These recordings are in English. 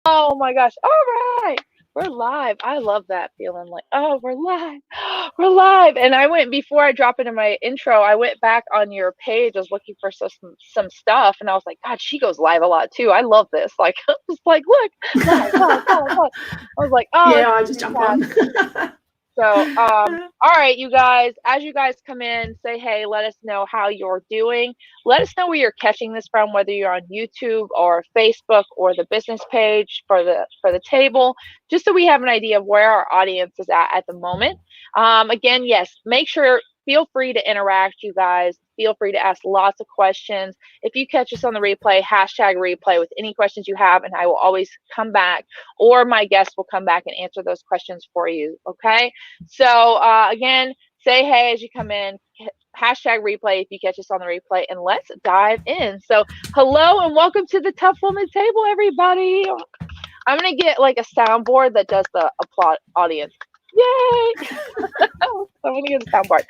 Oh my gosh. All right. We're live. I love that feeling like, oh, we're live. We're live. And I went before I drop into my intro, I went back on your page. I was looking for some stuff and I was like, God, she goes live a lot too. I love this. Like I was like, look, live, live, live, live. I was like, oh, Yeah, it's I just jump on. fantastic. So, all right, you guys, as you guys come in, say hey, let us know how you're doing. Let us know where you're catching this from, whether you're on YouTube or Facebook or the business page for the table, just so we have an idea of where our audience is at the moment. Again, yes, make sure feel free to interact, you guys. Feel free to ask lots of questions. If you catch us on the replay, hashtag replay with any questions you have, and I will always come back, or my guests will come back and answer those questions for you. Okay. So again, say hey as you come in. Hashtag replay if you catch us on the replay, and let's dive in. So, hello and welcome to the TUF Woman Table, everybody. I'm gonna get like a soundboard that does the applaud audience. Yay! I'm gonna get a soundboard.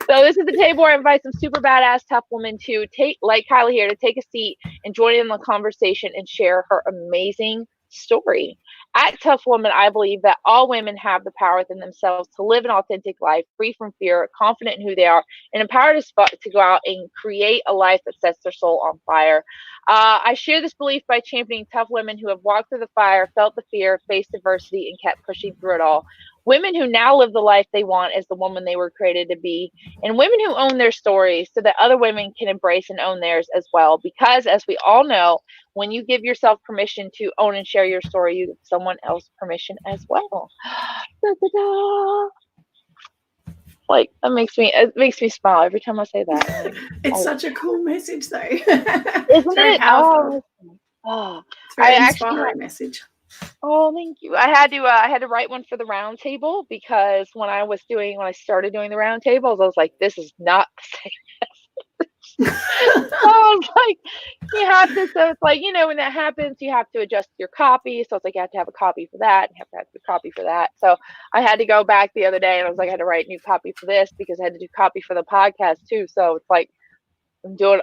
So this is the table where I invite some super badass tough women to take, like Kylie here, to take a seat and join in the conversation and share her amazing story. At Tough Woman, I believe that all women have the power within themselves to live an authentic life, free from fear, confident in who they are, and empowered to go out and create a life that sets their soul on fire. I share this belief by championing tough women who have walked through the fire, felt the fear, faced adversity, and kept pushing through it all. Women who now live the life they want as the woman they were created to be, and women who own their stories so that other women can embrace and own theirs as well. Because, as we all know, when you give yourself permission to own and share your story, you give someone else permission as well. Da, da, da. Like it makes me smile every time I say that. Like, It's oh, such a cool message, though. isn't It's very it? powerful. Oh, It's a I very actually inspiring message. Oh, thank you. I had to write one for the round table because when I started doing the round tables, I was like, this is not the same. So I was like, you have to. So it's like, when that happens, you have to adjust your copy. So it's like you have to have a copy for that, and you have to have a copy for that. So I had to go back the other day, and I was like, I had to write a new copy for this because I had to do copy for the podcast too. So it's like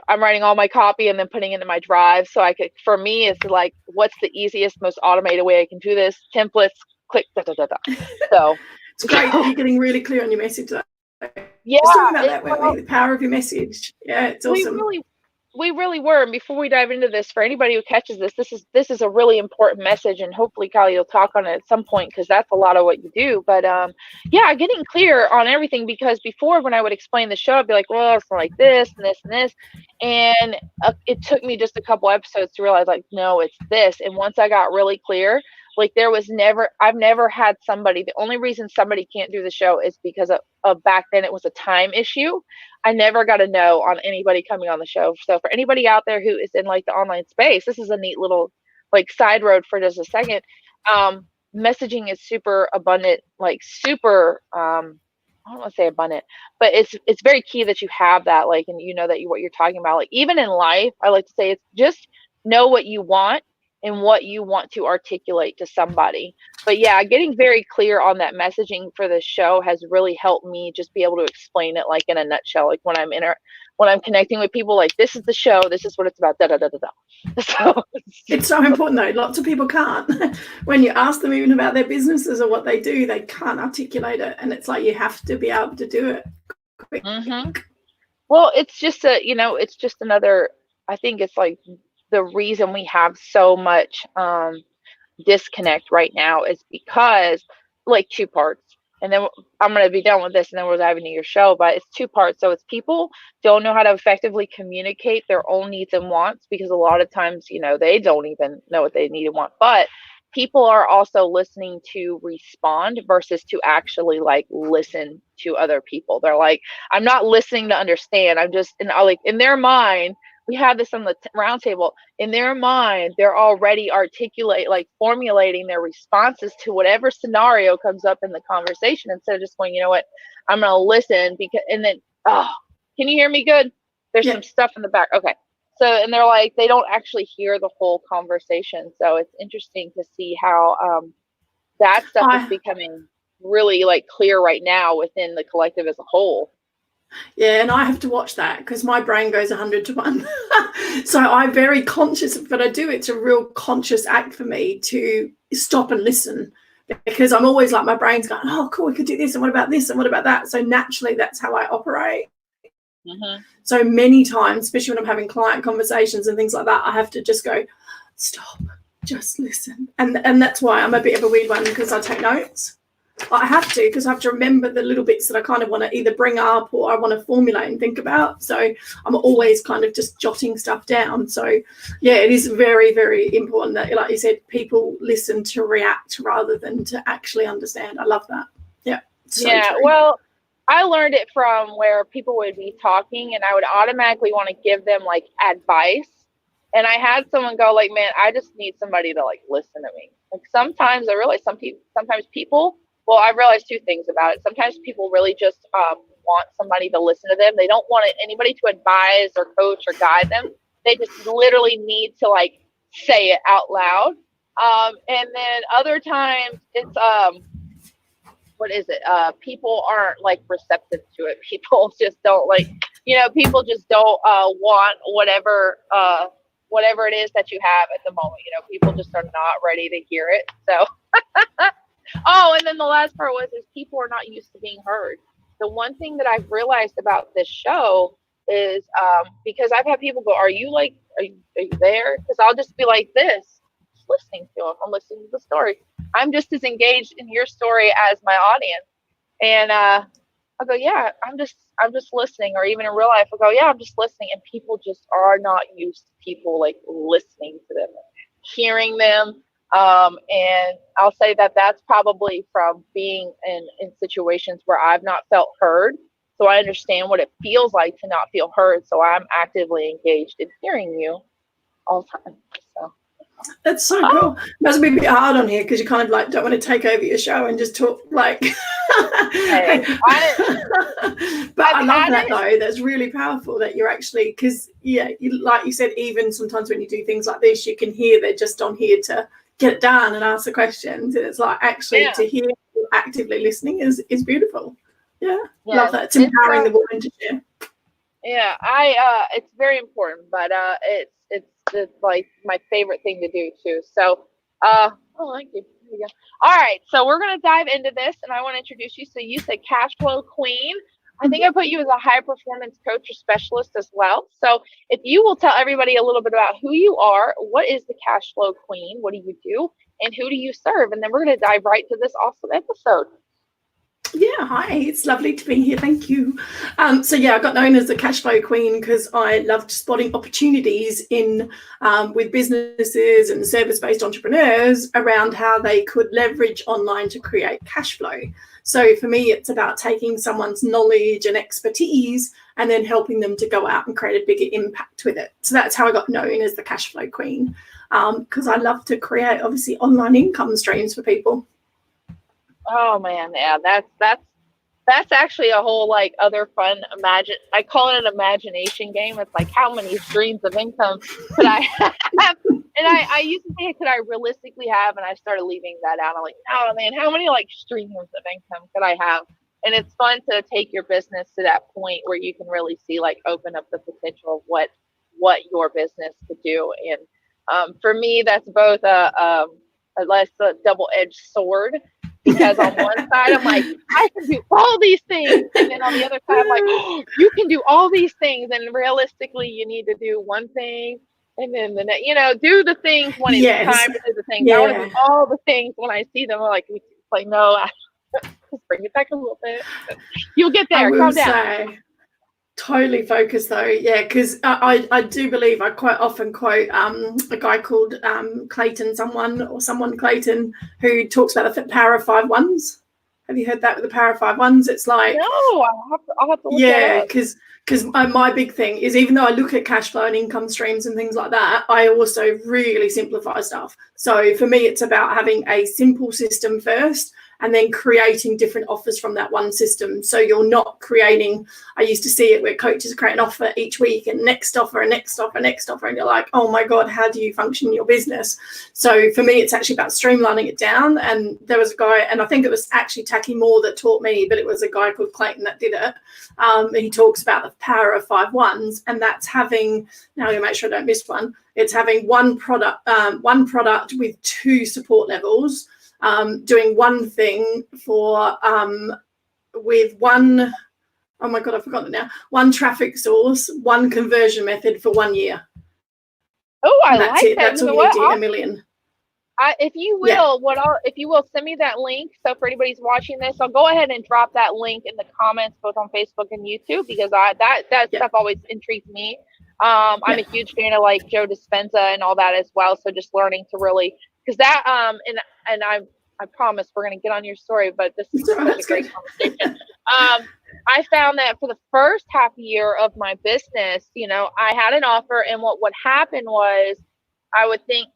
I'm writing all my copy and then putting it into my drive so I could, for me, it's like, what's the easiest, most automated way I can do this? Templates, click, da, da, da, da. So, It's great that you're getting really clear on your message, though. yeah, Just talking about that, weren't we? well, The power of your message. Yeah, it's we awesome. really we really were. And before we dive into this, for anybody who catches this, this is a really important message, and hopefully Kylie will talk on it at some point because that's a lot of what you do. But yeah, getting clear on everything, because before, when I would explain the show, I'd be like, well, it's like this and this and this, and it took me just a couple episodes to realize, like, no, it's this. And once I got really clear, like, I've never had somebody. The only reason somebody can't do the show is because of back then it was a time issue. I never got a no on anybody coming on the show. So for anybody out there who is in like the online space, this is a neat little like side road for just a second. Messaging is super abundant, like super I don't want to say abundant, but it's very key that you have that, like, and you know that what you're talking about. Like, even in life, I like to say it's just know what you want and what you want to articulate to somebody. But yeah, getting very clear on that messaging for the show has really helped me just be able to explain it like in a nutshell. Like when I'm connecting with people, like, this is the show, this is what it's about, da da da da da. So It's so important, though. Lots of people can't. When you ask them even about their businesses or what they do, they can't articulate it. And it's like you have to be able to do it quick. hmm well, it's just it's just another. I think it's like the reason we have so much disconnect right now is because, like, two parts, and then I'm going to be done with this and then we'll dive into your show. But it's two parts. So it's people don't know how to effectively communicate their own needs and wants, because a lot of times, they don't even know what they need and want. But people are also listening to respond versus to actually like listen to other people. They're like, I'm not listening to understand, I'm just, and I, like, in their mind, we have this on the round table, in their mind they're already like formulating their responses to whatever scenario comes up in the conversation, instead of just going, you know what, I'm going to listen. Because, and then, oh, can you hear me good? There's Yeah. some stuff in the back. Okay. So, and they're like, they don't actually hear the whole conversation. So it's interesting to see how that stuff is I becoming really like clear right now within the collective as a whole. Yeah, and I have to watch that because my brain goes 100 to 1. So I'm very conscious, but I do. It's a real conscious act for me to stop and listen, because I'm always like, my brain's going, oh, cool, we could do this, and what about this, and what about that? So naturally, that's how I operate. Mm-hmm. So many times, especially when I'm having client conversations and things like that, I have to just go, stop, just listen. And that's why I'm a bit of a weird one, because I take notes. I have to, because I have to remember the little bits that I kind of want to either bring up or I want to formulate and think about. So I'm always kind of just jotting stuff down. So yeah, it is very, very important that, like you said, people listen to react rather than to actually understand. I love that. Yeah. So yeah. true. Well, I learned it from where people would be talking and I would automatically want to give them like advice. And I had someone go like, man, I just need somebody to like listen to me. Like sometimes I realize sometimes people, well, I realized two things about it. Sometimes people really just want somebody to listen to them. They don't want anybody to advise or coach or guide them. They just literally need to like say it out loud. And then other times it's what is it? People aren't like receptive to it. People just don't like, people just don't want whatever it is that you have at the moment. People just are not ready to hear it. So, oh, and then the last part is people are not used to being heard. The one thing that I've realized about this show is because I've had people go, are you there? Because I'll just be like this, just listening to them. I'm listening to the story. I'm just as engaged in your story as my audience. And I'll go, yeah, I'm just listening. Or even in real life, I'll go, yeah, I'm just listening. And people just are not used to people like listening to them, hearing them. And I'll say that that's probably from being in situations where I've not felt heard. So I understand what it feels like to not feel heard. So I'm actively engaged in hearing you all the time. So. That's so cool. Must be a bit hard on here because you kind of like don't want to take over your show and just talk like. Hey, but I love that though. That's really powerful that you're actually, because like you said, even sometimes when you do things like this, you can hear they're just on here to get it done and ask the questions, and it's like actually to hear you actively listening is beautiful. Yeah, love that. It's empowering the woman to share. Yeah, it's very important, but it's like my favorite thing to do too. So, thank you. There you go. All right, so we're gonna dive into this, and I want to introduce you. So you said cash flow queen. I think I put you as a high performance coach or specialist as well. So if you will tell everybody a little bit about who you are, what is the cash flow queen? What do you do? And who do you serve? And then we're gonna dive right to this awesome episode. Yeah, hi, it's lovely to be here. Thank you. So I got known as the cash flow queen because I loved spotting opportunities in with businesses and service-based entrepreneurs around how they could leverage online to create cash flow. So for me, it's about taking someone's knowledge and expertise and then helping them to go out and create a bigger impact with it. So that's how I got known as the cash flow queen, because I love to create obviously online income streams for people. Oh man, yeah, that's actually a whole like other fun I call it an imagination game. It's like how many streams of income could I have? And I used to say could I realistically have, and I started leaving that out. I'm like, oh man, how many like streams of income could I have? And it's fun to take your business to that point where you can really see like open up the potential of what your business could do. And for me, that's both a double-edged sword. Because on one side, I'm like, I can do all these things. And then on the other side, I'm like, oh, you can do all these things. And realistically, you need to do one thing. And then, do the things when it's time to do the things. I want to do all the things when I see them. I'm like no, just bring it back a little bit. You'll get there. Calm down. Totally focused though, yeah, because I do believe I quite often quote a guy called someone Clayton, who talks about the power of 5 ones. Have you heard that with the power of 5 ones? It's like no, I'll have to look that up. because my big thing is even though I look at cash flow and income streams and things like that, I also really simplify stuff. So for me, it's about having a simple system first and then creating different offers from that one system. So you're not creating, I used to see it where coaches create an offer each week and next offer and next offer, next offer. And you're like, oh my God, how do you function in your business? So for me, it's actually about streamlining it down. And there was a guy, and I think it was actually Tacky Moore that taught me, but it was a guy called Clayton that did it. He talks about the power of 5 1s, and that's having, now I'm going to make sure I don't miss one. It's having one product with 2 support levels, doing one thing for with one, oh my God, I've forgotten it now, one traffic source, one conversion method for 1 year. Oh, I like that's it. that. That's all you need to hit $1 million. If you will, send me that link. So for anybody who's watching this, I'll go ahead and drop that link in the comments, both on Facebook and YouTube, because that stuff always intrigues me. I'm a huge fan of like Joe Dispenza and all that as well. So just learning to really, because that and I promise we're gonna get on your story, but this is such a great conversation. I found that for the first half year of my business, I had an offer, and what would happen was I would think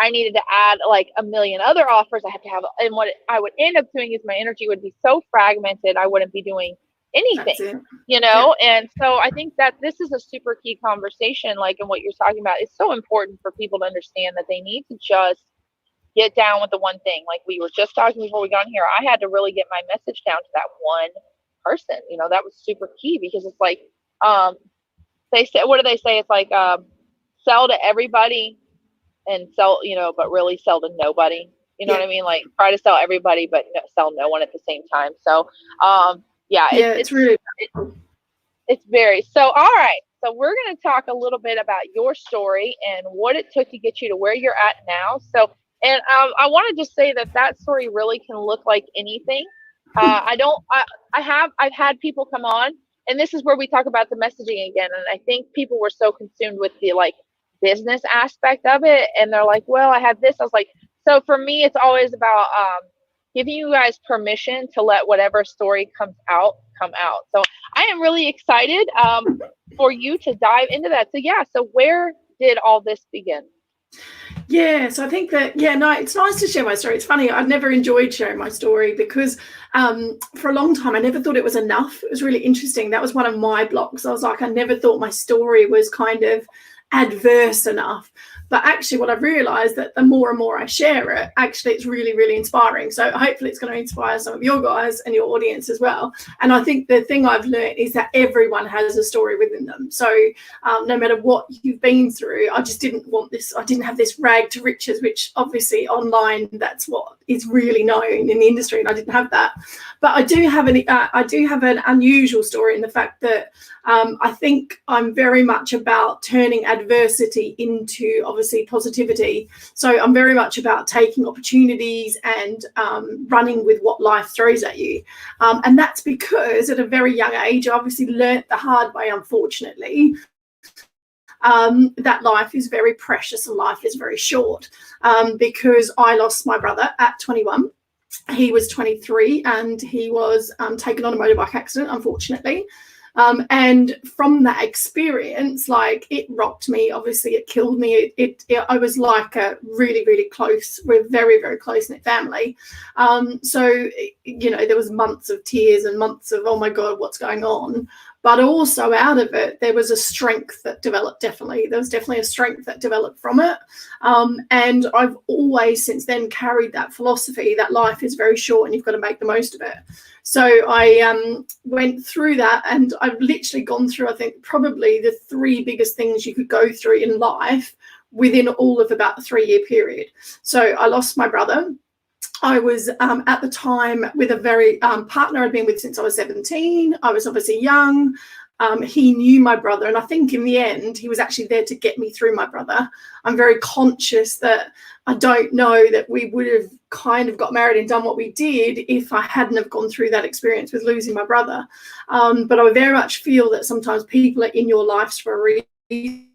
I needed to add like a million other offers I had to have. And what I would end up doing is my energy would be so fragmented, I wouldn't be doing anything, And so I think that this is a super key conversation, like, and what you're talking about is so important for people to understand that they need to just get down with the one thing. Like we were just talking before we got on here, I had to really get my message down to that one person, that was super key, because it's like, they say, what do they say? It's like, sell to everybody and sell, but really sell to nobody. You know what I mean? Like try to sell everybody, but sell no one at the same time. So, it's really, it's very, so, all right. So we're going to talk a little bit about your story and what it took to get you to where you're at now. So, and I want to just say that story really can look like anything. I've had people come on, and this is where we talk about the messaging again. And I think people were so consumed with the like business aspect of it, and they're like, well, I had this. I was like, so for me, it's always about giving you guys permission to let whatever story come out. So I am really excited for you to dive into that. So where did all this begin? Yeah, so I think that, it's nice to share my story. It's funny, I've never enjoyed sharing my story because for a long time, I never thought it was enough. It was really interesting. That was one of my blocks. I was like, I never thought my story was kind of adverse enough. But actually what I've realized that the more and more I share it, actually it's really, really inspiring. So hopefully it's going to inspire some of your guys and your audience as well. And I think the thing I've learned is that everyone has a story within them. So no matter what you've been through, I just didn't want this. I didn't have this rag to riches, which obviously online, that's what is really known in the industry. And I didn't have that. But I do have an unusual story in the fact that I think I'm very much about turning adversity into obviously positivity. So I'm very much about taking opportunities and running with what life throws at you. And that's because at a very young age, I obviously learnt the hard way, unfortunately, that life is very precious and life is very short, because I lost my brother at 21. He was 23 and he was taken on a motorbike accident, unfortunately. And from that experience, like, it rocked me. Obviously, it killed me. I was like a really, really close. We're very, very close-knit family. So, there was months of tears and months of, oh my God, what's going on? But also out of it, there was a strength that developed, definitely. There was definitely a strength that developed from it. And I've always since then carried that philosophy that life is very short and you've got to make the most of it. So I went through that, and I've literally gone through, I think, probably the 3 biggest things you could go through in life within all of about a 3-year period. So I lost my brother. I was at the time with a very partner I'd been with since I was 17. I was obviously young. He knew my brother, and I think in the end he was actually there to get me through my brother. I'm very conscious that I don't know that we would have kind of got married and done what we did if I hadn't have gone through that experience with losing my brother. But I very much feel that sometimes people are in your lives for a reason.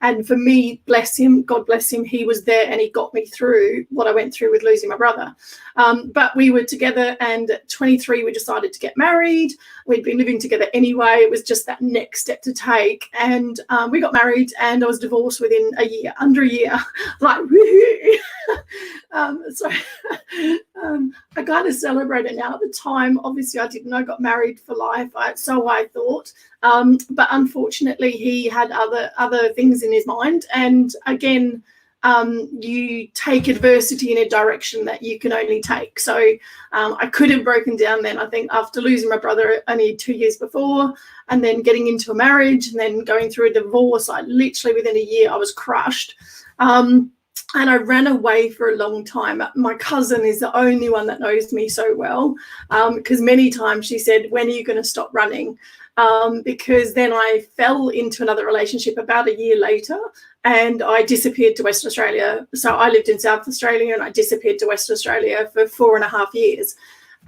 And for me, bless him, God bless him, he was there and he got me through what I went through with losing my brother. But we were together, and at 23, we decided to get married. We'd been living together anyway. It was just that next step to take. And we got married, and I was divorced within a year, under a year. Like, woohoo! So I kind of celebrate it now. At the time, obviously, I didn't know I got married for life. So I thought. But unfortunately, he had other things in his mind. And again, you take adversity in a direction that you can only take. So I could have broken down then, I think, after losing my brother only 2 years before, and then getting into a marriage and then going through a divorce. I literally, within a year, I was crushed. And I ran away for a long time. My cousin is the only one that knows me so well, because many times she said, when are you going to stop running? Because then I fell into another relationship about a year later, and I disappeared to Western Australia. So I lived in South Australia, and I disappeared to Western Australia for 4.5 years.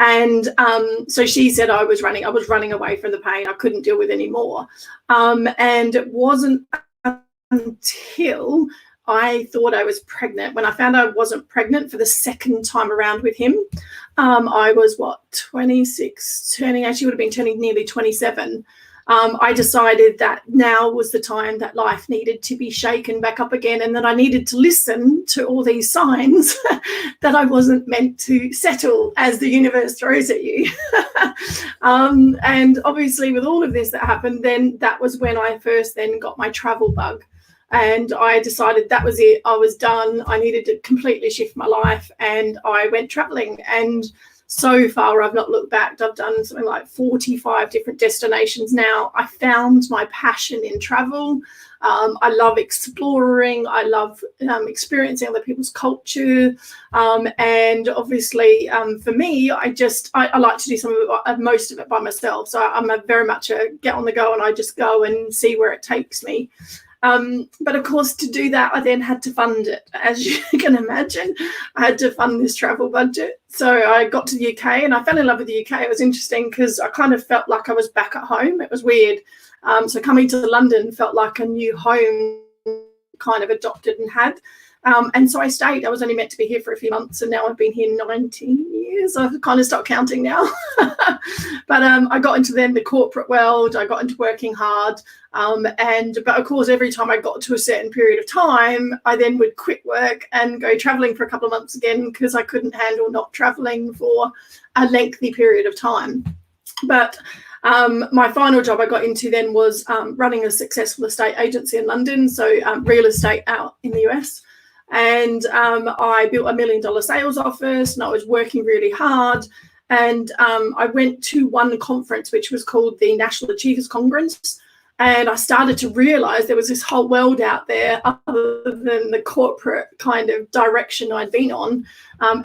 And so she said I was running away from the pain. I couldn't deal with any more. And it wasn't until I thought I was pregnant. When I found I wasn't pregnant for the second time around with him, I was, 26, actually would have been turning nearly 27. I decided that now was the time that life needed to be shaken back up again, and that I needed to listen to all these signs that I wasn't meant to settle as the universe throws at you. And obviously with all of this that happened, then that was when I first then got my travel bug. And I decided that was it. I was done. I needed to completely shift my life, and I went traveling. And so far, I've not looked back. I've done something like 45 different destinations now. I found my passion in travel. I love exploring. I love experiencing other people's culture. And obviously, for me, I like to do most of it by myself. So I'm very much a get on the go, and I just go and see where it takes me. But of course, to do that, I then had to fund it. As you can imagine, I had to fund this travel budget. So I got to the UK, and I fell in love with the UK. It was interesting because I kind of felt like I was back at home. It was weird. So coming to London felt like a new home, kind of adopted and had. And so I stayed. I was only meant to be here for a few months, and now I've been here 19 years. I've kind of stopped counting now. But I got into then the corporate world. I got into working hard. But of course, every time I got to a certain period of time, I then would quit work and go traveling for a couple of months again, because I couldn't handle not traveling for a lengthy period of time. But my final job I got into then was running a successful estate agency in London, so real estate out in the US. And I built $1 million sales office, and I was working really hard. And I went to one conference, which was called the National Achievers Conference. And I started to realize there was this whole world out there other than the corporate kind of direction I'd been on.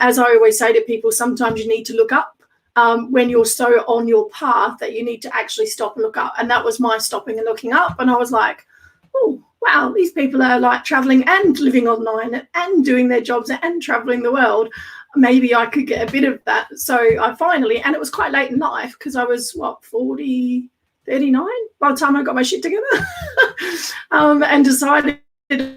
As I always say to people, sometimes you need to look up when you're so on your path that you need to actually stop and look up. And that was my stopping and looking up. And I was like, oh, wow, these people are like traveling and living online and doing their jobs and traveling the world. Maybe I could get a bit of that. So I finally, and it was quite late in life, because I was 39 by the time I got my shit together, and decided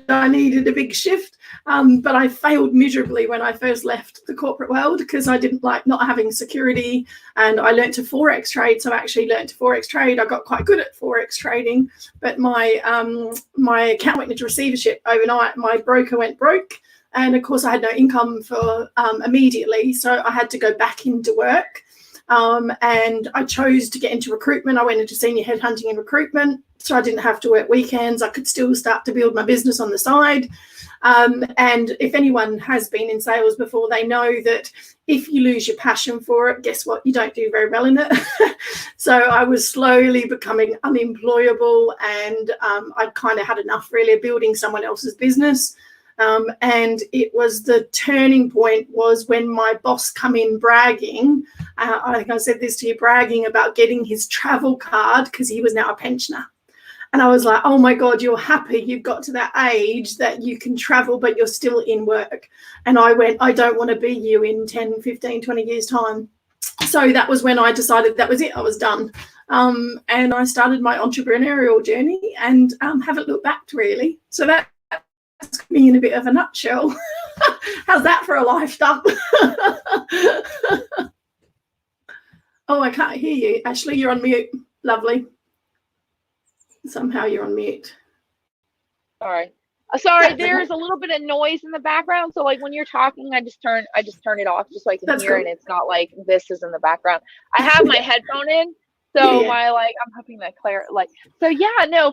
I needed a big shift. But I failed miserably when I first left the corporate world, because I didn't like not having security, and I learned to Forex trade. So I actually learned to Forex trade. I got quite good at Forex trading, but my account went into receivership overnight. My broker went broke. And of course, I had no income for immediately. So I had to go back into work. And I chose to get into recruitment. I went into senior headhunting and recruitment, so I didn't have to work weekends. I could still start to build my business on the side. And if anyone has been in sales before, they know that if you lose your passion for it, guess what? You don't do very well in it. So I was slowly becoming unemployable, and I'd kind of had enough really of building someone else's business. And it was the turning point was when my boss come in bragging. I think I said this to you, bragging about getting his travel card, because he was now a pensioner. And I was like, oh my God, you're happy you've got to that age that you can travel, but you're still in work. And I went, I don't want to be you in 10, 15, 20 years time. So that was when I decided that was it. I was done. And I started my entrepreneurial journey and haven't looked back really. So that's me in a bit of a nutshell. How's that for a life dump? Oh, I can't hear you. Ashley, you're on mute. Lovely. Somehow you're on mute. Sorry. Sorry, there's a little bit of noise in the background. So like when you're talking, I just turn it off just so I can hear, cool. And it's not like this is in the background. I have my headphone in. So I'm hoping that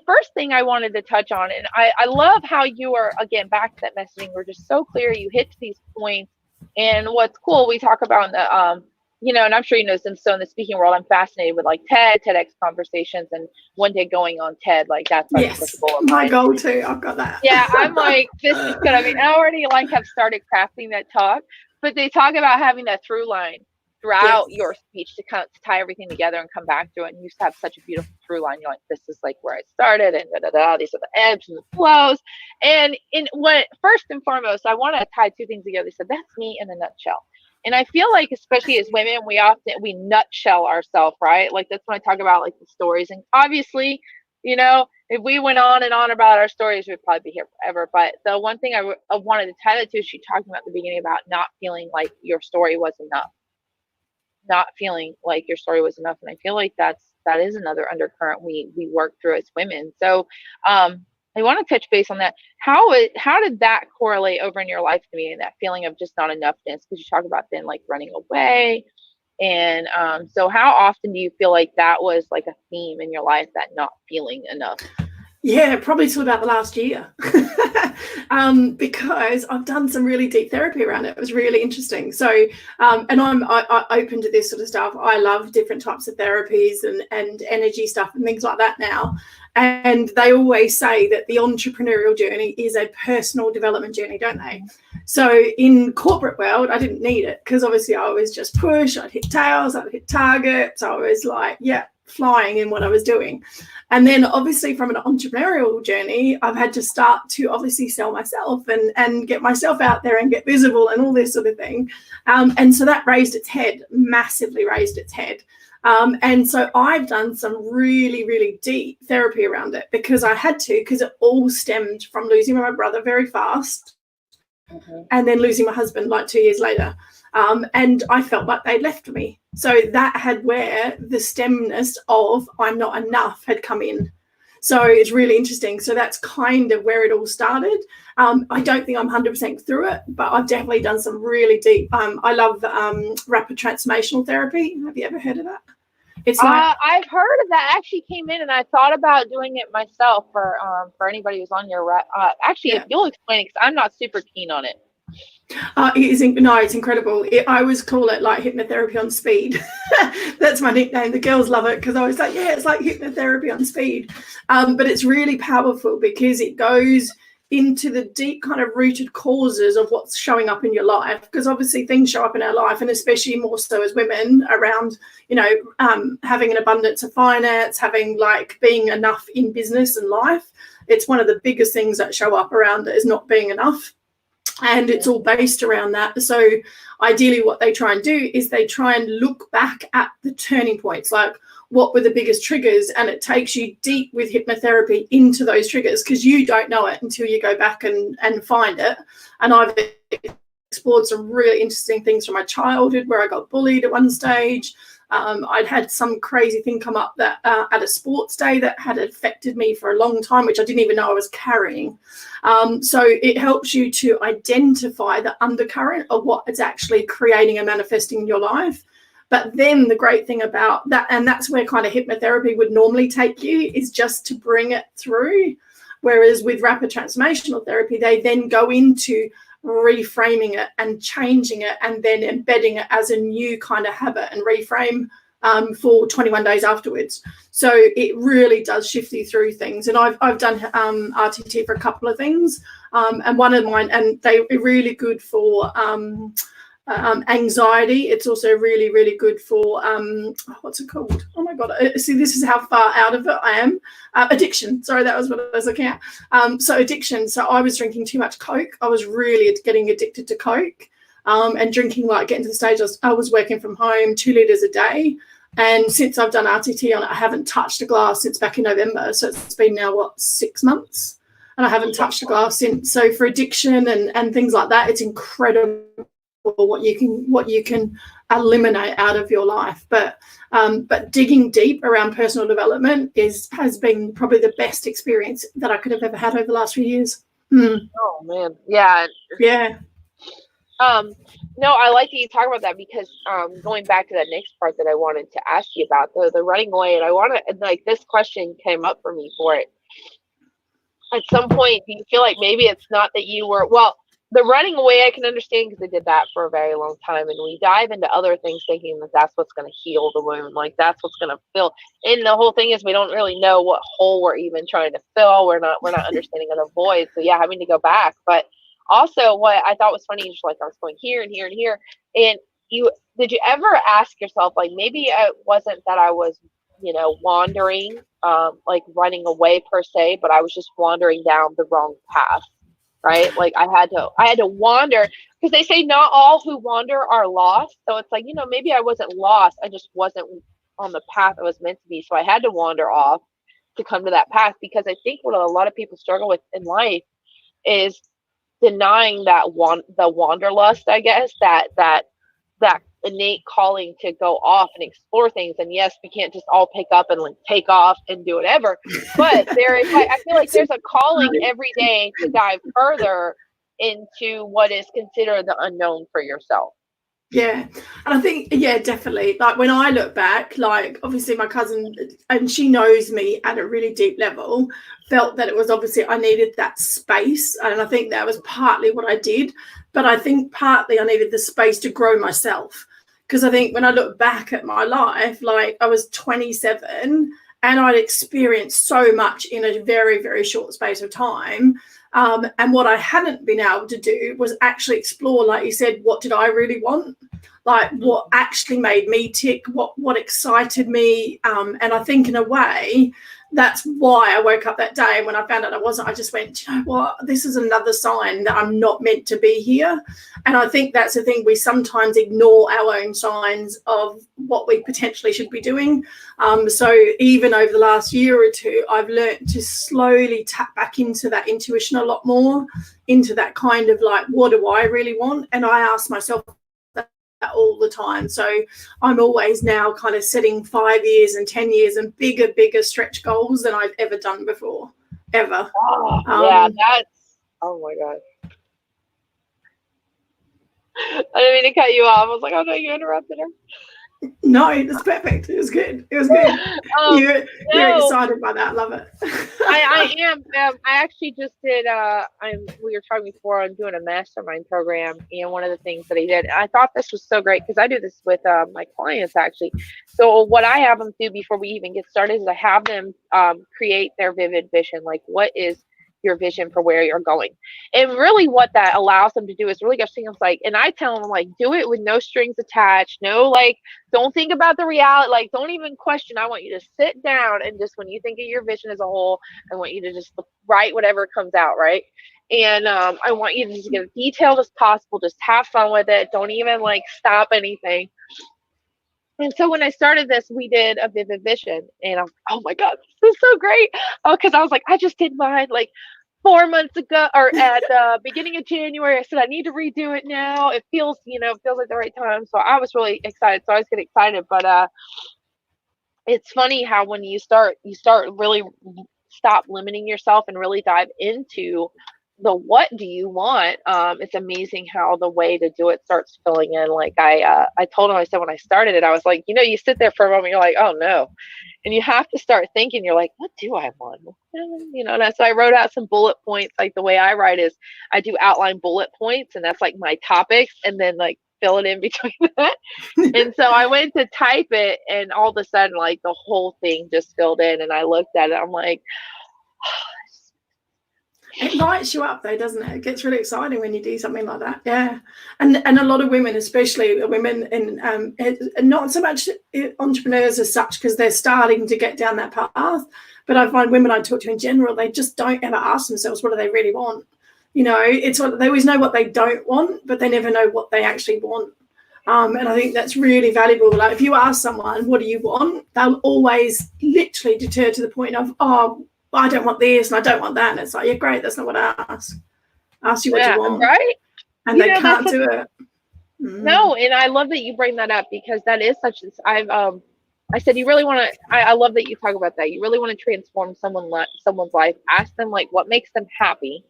first thing I wanted to touch on, and I love how you are, again, back to that messaging. We're just so clear. You hit these points. And what's cool, we talk about in the, and I'm sure you know, since so in the speaking world, I'm fascinated with like TEDx conversations, and one day going on TED, like that's like my goal too. I've got that. Yeah, I'm like, this is gonna be. I already like have started crafting that talk, but they talk about having that through line throughout your speech to kind of tie everything together and come back to it. And you have such a beautiful through line. You're like, this is like where I started, and these are the ebbs and the flows. And in what first and foremost, I want to tie two things together. So that's me in a nutshell. And I feel like, especially as women, we nutshell ourselves, right? Like that's when I talk about like the stories. And obviously, if we went on and on about our stories, we'd probably be here forever. But the one thing I wanted to tie that to is she talking about at the beginning about not feeling like your story was enough. Not feeling like your story was enough. And I feel like that is another undercurrent we work through as women. So I want to touch base on that. How did that correlate over in your life to me, and that feeling of just not enoughness? Because you talk about then like running away. And so how often do you feel like that was like a theme in your life, that not feeling enough? Yeah, probably till about the last year. Because I've done some really deep therapy around it. It was really interesting. So, and I open to this sort of stuff. I love different types of therapies and energy stuff and things like that now. And they always say that the entrepreneurial journey is a personal development journey, don't they? So in corporate world, I didn't need it because obviously I was just push. I'd hit tails, I'd hit targets. I was like, flying in what I was doing. And then obviously from an entrepreneurial journey, I've had to start to obviously sell myself and get myself out there and get visible and all this sort of thing. And so that raised its head, massively raised its head. And so I've done some really, really deep therapy around it because I had to, because it all stemmed from losing my brother very fast and then losing my husband like 2 years later. And I felt like they'd left me. So that had where the stemness of I'm not enough had come in. So it's really interesting. So that's kind of where it all started. I don't think I'm 100% through it, but I've definitely done some really deep. I love rapid transformational therapy. Have you ever heard of that? It's like I've heard of that. I actually came in and I thought about doing it myself for anybody who's on your if you'll explain it, because I'm not super keen on it. It's incredible. I always call it like hypnotherapy on speed. That's my nickname. The girls love it because I was like, it's like hypnotherapy on speed. But it's really powerful because it goes into the deep kind of rooted causes of what's showing up in your life, because obviously things show up in our life, and especially more so as women around, having an abundance of finance, having like being enough in business and life. It's one of the biggest things that show up around it is not being enough. And it's all based around that. So ideally what they try and do is they try and look back at the turning points, like what were the biggest triggers, and it takes you deep with hypnotherapy into those triggers because you don't know it until you go back and find it. And I've explored some really interesting things from my childhood where I got bullied at one stage. I'd had some crazy thing come up that at a sports day that had affected me for a long time, which I didn't even know I was carrying. So it helps you to identify the undercurrent of what is actually creating and manifesting in your life. But then the great thing about that, and that's where kind of hypnotherapy would normally take you, is just to bring it through. Whereas with rapid transformational therapy, they then go into reframing it and changing it and then embedding it as a new kind of habit and reframe for 21 days afterwards. So it really does shift you through things. And I've done RTT for a couple of things, and one of mine, and they're really good for anxiety. It's also really, really good for what's it called? Oh my god! See, this is how far out of it I am. Addiction. Sorry, that was what I was looking at. So addiction. So I was drinking too much Coke. I was really getting addicted to Coke. and drinking, like getting to the stage I was working from home 2 litres a day. And since I've done RTT on it, I haven't touched a glass since back in November. So it's been now, 6 months? And I haven't touched a glass since. So for addiction and things like that, it's incredible what you can eliminate out of your life. But digging deep around personal development has been probably the best experience that I could have ever had over the last few years. Oh man, yeah. No, I like that you talk about that, because going back to that next part that I wanted to ask you about, the running away, and I want to, like, this question came up for me for it. At some point, do you feel like maybe it's not that you were, well, the running away I can understand, because I did that for a very long time, and we dive into other things thinking that that's what's going to heal the wound, like that's what's going to fill. And the whole thing is we don't really know what hole we're even trying to fill. We're not understanding of the void. So yeah, having to go back. But also, what I thought was funny is, like, I was going here and here and here, and did you ever ask yourself, like, maybe it wasn't that I was, wandering, like running away per se, but I was just wandering down the wrong path, right? Like I had to wander, because they say not all who wander are lost. So it's like, maybe I wasn't lost, I just wasn't on the path I was meant to be. So I had to wander off to come to that path, because I think what a lot of people struggle with in life is denying that the wanderlust, I guess, that innate calling to go off and explore things. And yes, we can't just all pick up and like take off and do whatever, but there is, I feel like there's a calling every day to dive further into what is considered the unknown for yourself. Yeah. And I think, yeah, definitely. Like when I look back, like obviously my cousin, and she knows me at a really deep level, felt that it was obviously I needed that space. And I think that was partly what I did. But I think partly I needed the space to grow myself. Because I think when I look back at my life, like I was 27 and I'd experienced so much in a very, very short space of time. And what I hadn't been able to do was actually explore, like you said, what did I really want? Like what actually made me tick, what excited me. And I think in a way, that's why I woke up that day. And when I found out I wasn't, I just went, you know what, this is another sign that I'm not meant to be here. And I think that's the thing. We sometimes ignore our own signs of what we potentially should be doing. So even over the last year or two, I've learned to slowly tap back into that intuition a lot more, into that kind of like, what do I really want? And I ask myself that all the time. So I'm always now kind of setting 5 years and 10 years and bigger stretch goals than I've ever done before, ever. Oh, yeah, that's, oh my God. I didn't mean to cut you off. I was like, oh no, you interrupted her. No, it's perfect. It was good. It was good. You're excited by that. Love it. I am. I actually just did. We were talking before on doing a mastermind program, and one of the things that I did, I thought this was so great because I do this with my clients actually. So what I have them do before we even get started is I have them create their vivid vision. Like, what is your vision for where you're going? And really what that allows them to do is really go things like, and I tell them, like, do it with no strings attached, no, like, don't think about the reality, like, don't even question. I want you to sit down and just, when you think of your vision as a whole, I want you to just write whatever comes out, right? And I want you to just get as detailed as possible, just have fun with it, don't even like stop anything. And so when I started this, we did a vivid vision, and I'm, oh my God, this is so great. Oh, because I was like, I just did mine like 4 months ago, or at the beginning of January. I said, I need to redo it now. It feels, it feels like the right time. So I was really excited. So I was getting excited, but it's funny how when you start really stop limiting yourself and really dive into the what do you want, it's amazing how the way to do it starts filling in. Like I told him, I said when I started it, I was like, you sit there for a moment, you're like, oh no, and you have to start thinking, you're like, what do I want? And so I wrote out some bullet points. Like the way I write is I do outline bullet points, and that's like my topics, and then like fill it in between that. And so I went to type it, and all of a sudden like the whole thing just filled in, and I looked at it, I'm like, it lights you up though, doesn't it? It gets really exciting when you do something like that. Yeah. And a lot of women, especially women in not so much entrepreneurs as such, because they're starting to get down that path, but I find women I talk to in general, they just don't ever ask themselves, what do they really want? It's what they always know what they don't want, but they never know what they actually want. And I think that's really valuable. Like if you ask someone, what do you want? They'll always literally deter to the point of, oh, I don't want this and I don't want that. And it's like, yeah, great. That's not what I asked. I asked you what you want. Right. And they can't do it. No, and I love that you bring that up, because that is such. I said you really want to. I love that you talk about that. You really want to transform someone's life. Ask them like what makes them happy,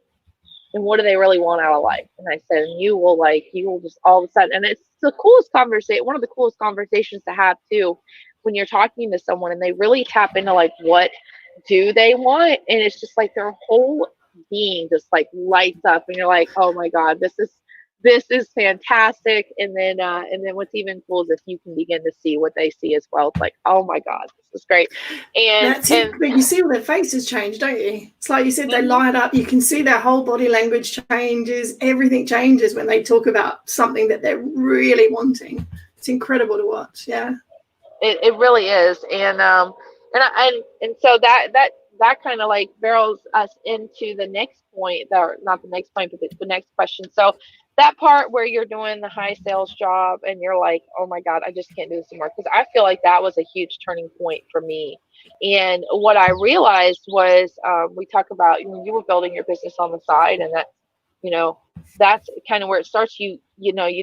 and what do they really want out of life. And I said, and you will just all of a sudden, and it's the coolest conversation. One of the coolest conversations to have too, when you're talking to someone and they really tap into like what do they want, and it's just like their whole being just like lights up, and you're like, oh my god, this is fantastic. And then what's even cool is if you can begin to see what they see as well. It's like, oh my god, this is great. And that's it. But you see all their faces change, don't you? It's like you said, they light up. You can see their whole body language changes. Everything changes when they talk about something that they're really wanting. It's incredible to watch. Yeah, it really is. And so that kind of like barrels us into the next point, or not the next point, but the next question. So that part where you're doing the high sales job and you're like, oh my god, I just can't do this anymore, because I feel like that was a huge turning point for me. And what I realized was, we talk about, you were building your business on the side, and that, that's kind of where it starts. You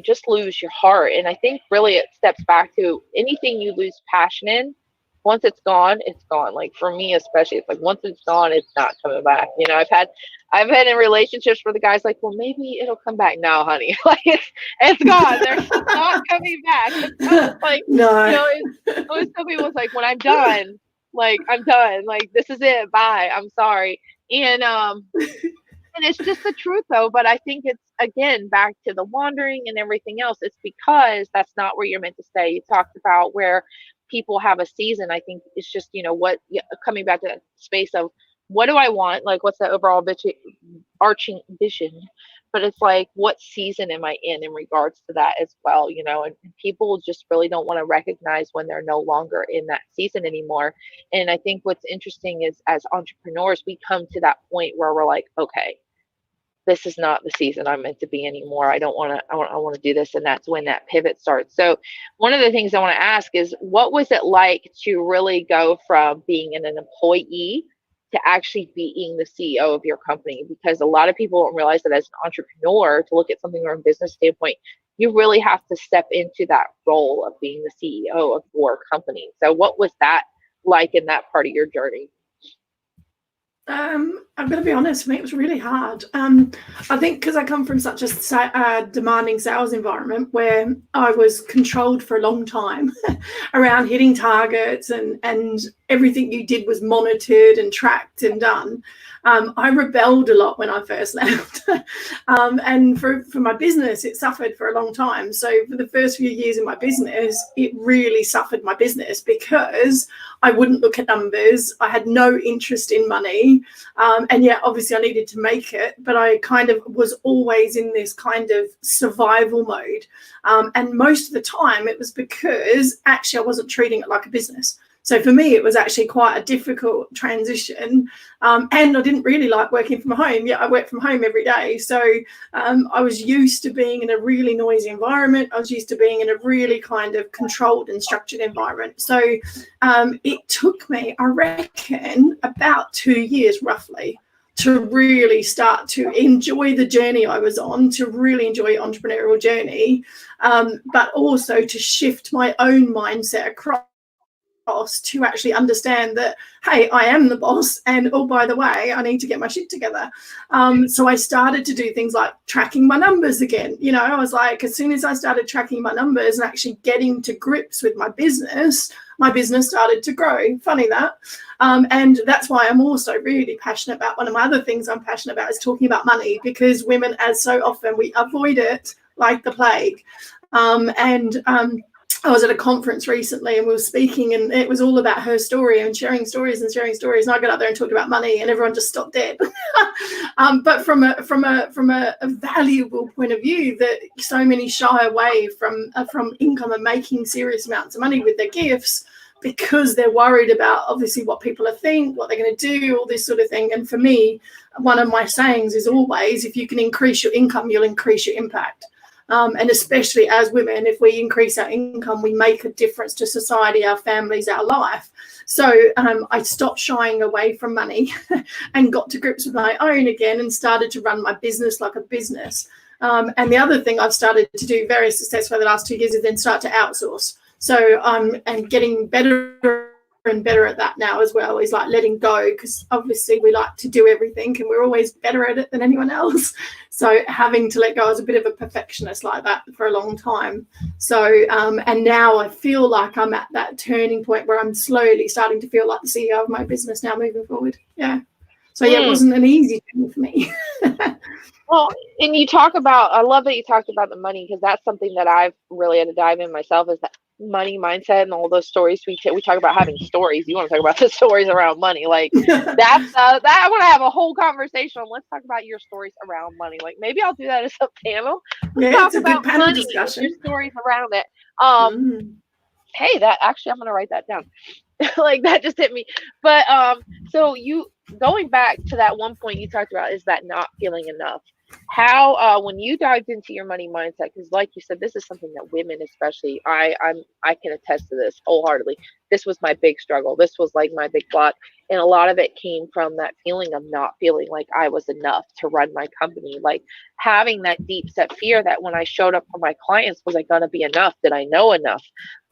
just lose your heart. And I think really it steps back to anything you lose passion in. Once it's gone, it's gone. Like for me, especially, it's like once it's gone, it's not coming back. I've been in relationships where the guy's like, well, maybe it'll come back. No, honey, like it's gone. They're not coming back. It's like, no. I always tell people, it's like when I'm done, I'm done. Like this is it. Bye. I'm sorry. And it's just the truth though. But I think it's, again, back to the wandering and everything else. It's because that's not where you're meant to stay. You talked about where people have a season. I think it's just, coming back to that space of what do I want? Like, what's the overall arching vision? But it's like, what season am I in regards to that as well? And people just really don't want to recognize when they're no longer in that season anymore. And I think what's interesting is, as entrepreneurs, we come to that point where we're like, okay, this is not the season I'm meant to be anymore. I want to do this. And that's when that pivot starts. So one of the things I want to ask is, what was it like to really go from being an employee to actually being the CEO of your company? Because a lot of people don't realize that as an entrepreneur, to look at something from a business standpoint, you really have to step into that role of being the CEO of your company. So what was that like in that part of your journey? I'm going to be honest, for me, it was really hard. I think because I come from such a demanding sales environment where I was controlled for a long time around hitting targets, and everything you did was monitored and tracked and done. I rebelled a lot when I first left. And for my business, it suffered for a long time. So for the first few years in my business, it really suffered my business because I wouldn't look at numbers. I had no interest in money. And yeah, obviously I needed to make it, but I kind of was always in this kind of survival mode. And most of the time it was because actually I wasn't treating it like a business. So for me, it was actually quite a difficult transition. And I didn't really like working from home. Yeah, I work from home every day. So I was used to being in a really noisy environment. I was used to being in a really kind of controlled and structured environment. So it took me, I reckon, about 2 years roughly to really start to enjoy the journey I was on, to really enjoy entrepreneurial journey, but also to shift my own mindset across to actually understand that, hey, I am the boss, and oh, by the way, I need to get my shit together. So I started to do things like tracking my numbers again. I was like, as soon as I started tracking my numbers and actually getting to grips with my business started to grow. Funny that. And that's why I'm also really passionate about, one of my other things I'm passionate about is talking about money, because women, as so often, we avoid it like the plague. I was at a conference recently and we were speaking, and it was all about her story and sharing stories. And I got up there and talked about money, and everyone just stopped dead. But from a valuable point of view, that so many shy away from income and making serious amounts of money with their gifts, because they're worried about obviously what people are think, what they're going to do, all this sort of thing. And for me, one of my sayings is always, if you can increase your income, you'll increase your impact. And especially as women, if we increase our income, we make a difference to society, our families, our life. So I stopped shying away from money and got to grips with my own again and started to run my business like a business. And the other thing I've started to do very successfully the last 2 years is then start to outsource. So and getting better and better at that now as well, is like letting go, because obviously we like to do everything and we're always better at it than anyone else. So having to let go, I was a bit of a perfectionist like that for a long time. So and now I feel like I'm at that turning point where I'm slowly starting to feel like the CEO of my business now moving forward. Yeah. So yeah, it wasn't an easy thing for me. Well, and you talk about, I love that you talked about the money, because that's something that I've really had to dive in myself, is that money mindset and all those stories. We talk about having stories. You want to talk about the stories around money. Like that's, that I want to have a whole conversation on. Let's talk about your stories around money. Like maybe I'll do that as a panel. Let's talk it's a about good panel money discussion. and your stories around it. Hey, that actually, I'm going to write that down. Like that just hit me. But so you, going back to that one point you talked about, is that not feeling enough. How when you dived into your money mindset, because like you said, this is something that women especially, I can attest to this wholeheartedly. This was my big struggle. This was like my big block, and a lot of it came from that feeling of not feeling like I was enough to run my company, like having that deep set fear that when I showed up for my clients, was I going to be enough? Did I know enough?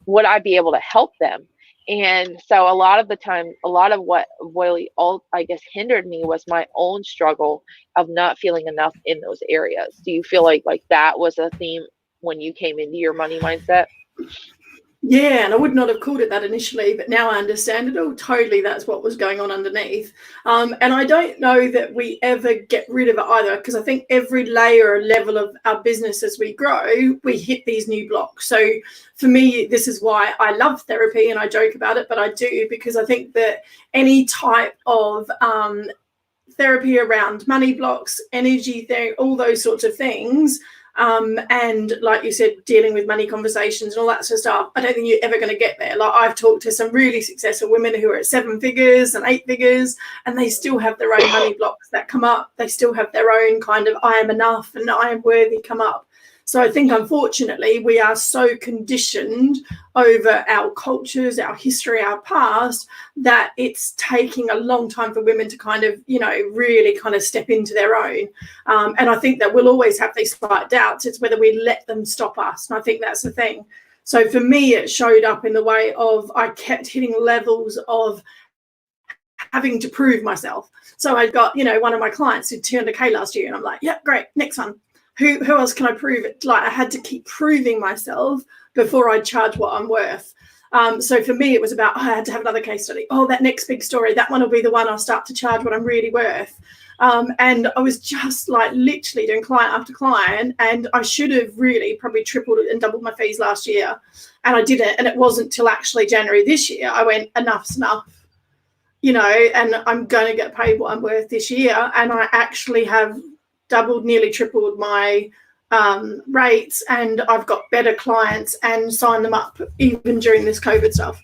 Would I be able to help them? And so a lot of the time, a lot of what really all, I guess, hindered me was my own struggle of not feeling enough in those areas. Do you feel like that was a theme when you came into your money mindset? Yeah, and I would not have called it that initially, but now I understand it. Oh, totally, that's what was going on underneath. And I don't know that we ever get rid of it either, because I think every layer or level of our business as we grow, we hit these new blocks. So for me, this is why I love therapy, and I joke about it, but I do, because I think that any type of therapy around money blocks, energy, all those sorts of things, and like you said, dealing with money conversations and all that sort of stuff, I don't think you're ever going to get there. Like I've talked to some really successful women who are at 7 figures and 8 figures, and they still have their own money blocks that come up. They still have their own kind of I am enough and I am worthy come up. So I think, unfortunately, we are so conditioned over our cultures, our history, our past, that it's taking a long time for women to kind of, really kind of step into their own. And I think that we'll always have these slight doubts. It's whether we let them stop us. And I think that's the thing. So for me, it showed up in the way of I kept hitting levels of having to prove myself. So I got, one of my clients did 200K last year, and I'm like, yeah, great, next one. Who else can I prove it? Like I had to keep proving myself before I'd charge what I'm worth. So for me, it was about, I had to have another case study. Oh, that next big story, that one will be the one I'll start to charge what I'm really worth. And I was just like literally doing client after client, and I should have really probably tripled and doubled my fees last year. And I didn't. And it wasn't till actually January this year, I went, enough's enough. And I'm going to get paid what I'm worth this year. And I actually have doubled, nearly tripled my rates, and I've got better clients and signed them up even during this COVID stuff.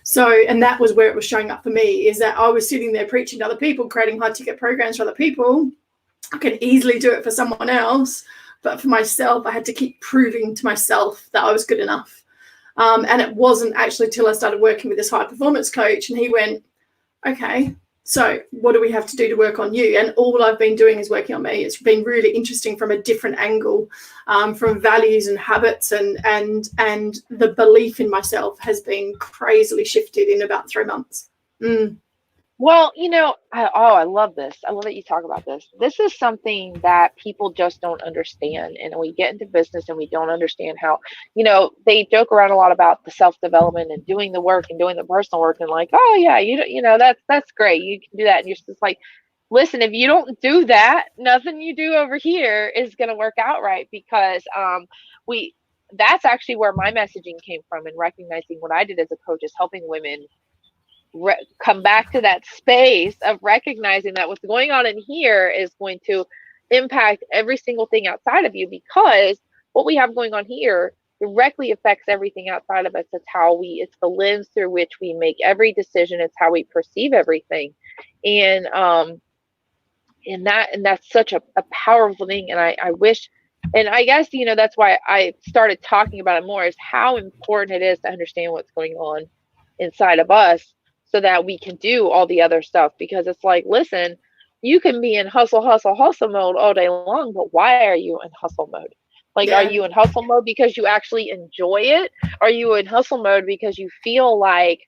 So, and that was where it was showing up for me, is that I was sitting there preaching to other people, creating high ticket programs for other people. I could easily do it for someone else, but for myself, I had to keep proving to myself that I was good enough. And it wasn't actually till I started working with this high performance coach, and he went, okay, so what do we have to do to work on you? And all I've been doing is working on me. It's been really interesting from a different angle, from values and habits, and the belief in myself has been crazily shifted in about 3 months. Well, I love this. I love that you talk about this. This is something that people just don't understand. And we get into business and we don't understand how, they joke around a lot about the self-development and doing the work and doing the personal work, and like, oh yeah, that's great. You can do that. And you're just like, listen, if you don't do that, nothing you do over here is going to work out right, because that's actually where my messaging came from, and recognizing what I did as a coach is helping women come back to that space of recognizing that what's going on in here is going to impact every single thing outside of you, because what we have going on here directly affects everything outside of us. It's the lens through which we make every decision. It's how we perceive everything. And that's such a powerful thing. And I wish, and I guess, that's why I started talking about it more, is how important it is to understand what's going on inside of us so that we can do all the other stuff. Because it's like, listen, you can be in hustle, hustle, hustle mode all day long, but why are you in hustle mode? Like, are Yeah. you in hustle mode because you actually enjoy it? Are you in hustle mode because you feel like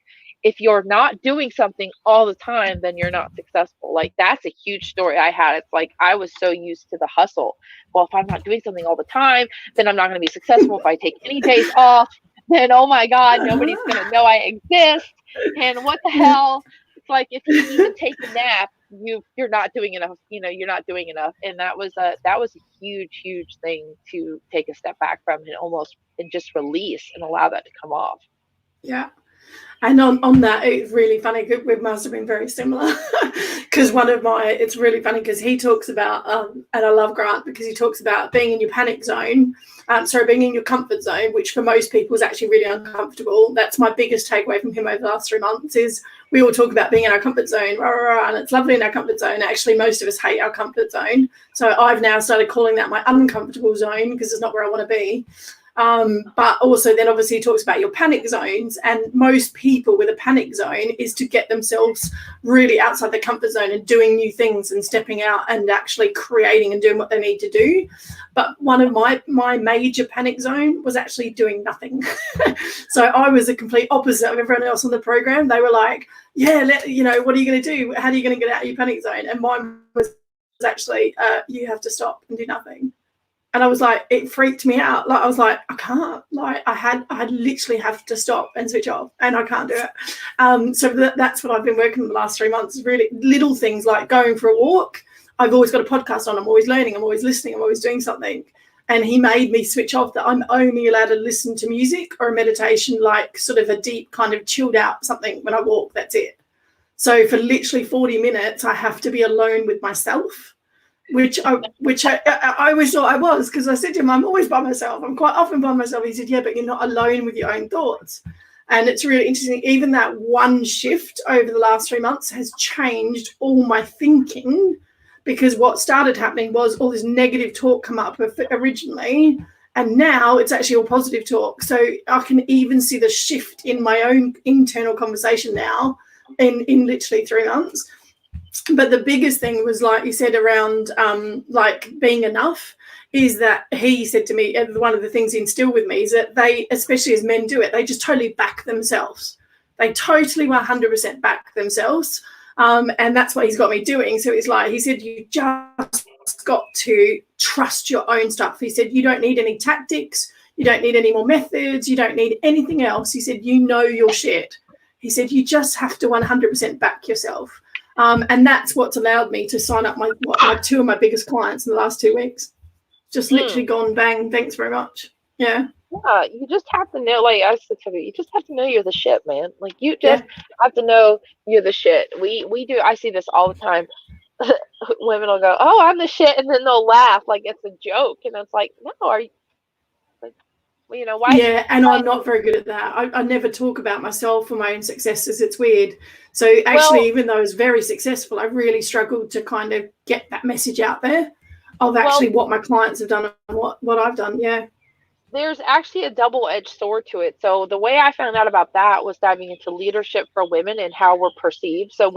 if you're not doing something all the time, then you're not successful? Like, that's a huge story I had. It's like, I was so used to the hustle. Well, if I'm not doing something all the time, then I'm not going to be successful. If I take any days off, then, oh my God, nobody's going to know I exist. And what the hell? It's like, if you even take a nap, you're not doing enough. You're not doing enough. And that was a huge thing to take a step back from, and just release and allow that to come off. Yeah. And on that, it's really funny. We must have been very similar because it's really funny because he talks about, and I love Grant because he talks about being in your panic zone, being in your comfort zone, which for most people is actually really uncomfortable. That's my biggest takeaway from him over the last 3 months is we all talk about being in our comfort zone, and it's lovely in our comfort zone. Actually, most of us hate our comfort zone. So I've now started calling that my uncomfortable zone because it's not where I want to be. But also then obviously he talks about your panic zones, and most people with a panic zone is to get themselves really outside the comfort zone and doing new things and stepping out and actually creating and doing what they need to do. But one of my major panic zone was actually doing nothing. So I was the complete opposite of everyone else on the program. They were like, yeah, what are you going to do? How are you going to get out of your panic zone? And mine was actually, you have to stop and do nothing. And I was like, it freaked me out. Like, I was like, I can't. Like, I literally have to stop and switch off, and I can't do it. So that's what I've been working on the last 3 months. Really little things like going for a walk. I've always got a podcast on. I'm always learning. I'm always listening. I'm always doing something. And he made me switch off that I'm only allowed to listen to music or a meditation, like sort of a deep kind of chilled out something when I walk. That's it. So for literally 40 minutes, I have to be alone with myself. Which I always thought I was, because I said to him, I'm always by myself. I'm quite often by myself. He said, yeah, but you're not alone with your own thoughts. And it's really interesting. Even that one shift over the last 3 months has changed all my thinking, because what started happening was all this negative talk come up originally, and now it's actually all positive talk. So I can even see the shift in my own internal conversation now in literally 3 months. But the biggest thing was, like you said, around like being enough, is that he said to me, and one of the things he instilled with me is that they, especially as men do it, they just totally back themselves. They totally 100% back themselves. And that's what he's got me doing. So it's like, he said, you just got to trust your own stuff. He said, you don't need any tactics. You don't need any more methods. You don't need anything else. He said, you know your shit. He said, you just have to 100% back yourself. And that's what's allowed me to sign up my 2 of my biggest clients in the last 2 weeks. Just literally gone bang. Thanks very much. Yeah. Yeah, you just have to know, like I said to you, you just have to know you're the shit, man. Like, you just have to know you're the shit. We do. I see this all the time. Women will go, "Oh, I'm the shit," and then they'll laugh like it's a joke, and it's like, no, are you? Like, why? Yeah, and I'm not very good at that. I never talk about myself or my own successes. It's weird. So actually, even though I was very successful, I really struggled to kind of get that message out there of actually what my clients have done and what I've done. Yeah. There's actually a double-edged sword to it. So the way I found out about that was diving into leadership for women and how we're perceived. So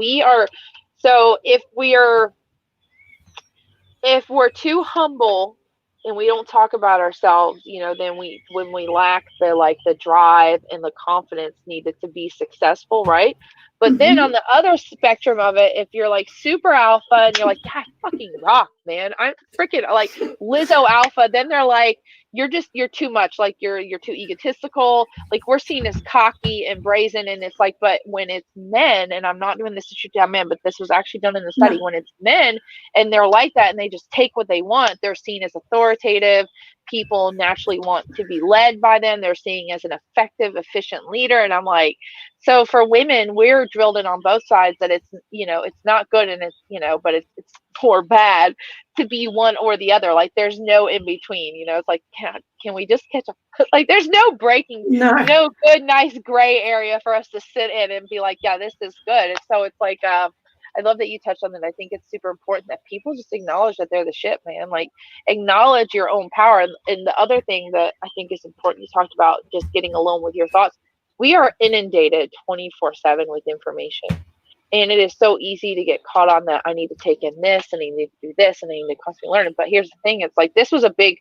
if we're too humble and we don't talk about ourselves, then when we lack the drive and the confidence needed to be successful, right? But then on the other spectrum of it, if you're like super alpha and you're like, yeah, I fucking rock, man, I'm freaking like Lizzo alpha, then they're like, you're too much, like you're too egotistical, like we're seen as cocky and brazen. And it's like, but when it's men, and I'm not doing this to shoot down men, but this was actually done in the study, when it's men and they're like that and they just take what they want, they're seen as authoritative, people naturally want to be led by them. They're seeing as an effective, efficient leader. And I'm like, so for women, we're drilled in on both sides that it's, it's not good and it's, but it's poor bad to be one or the other. Like there's no in between, it's like, can we just catch up? Like there's no breaking, No. no good, nice gray area for us to sit in and be like, yeah, this is good. And so it's like, I love that you touched on that. I think it's super important that people just acknowledge that they're the shit, man. Like acknowledge your own power. And the other thing that I think is important, you talked about just getting alone with your thoughts. We are inundated 24/7 with information. And it is so easy to get caught on that. I need to take in this and I need to do this and I need to constantly learn. But here's the thing. It's like, this was a big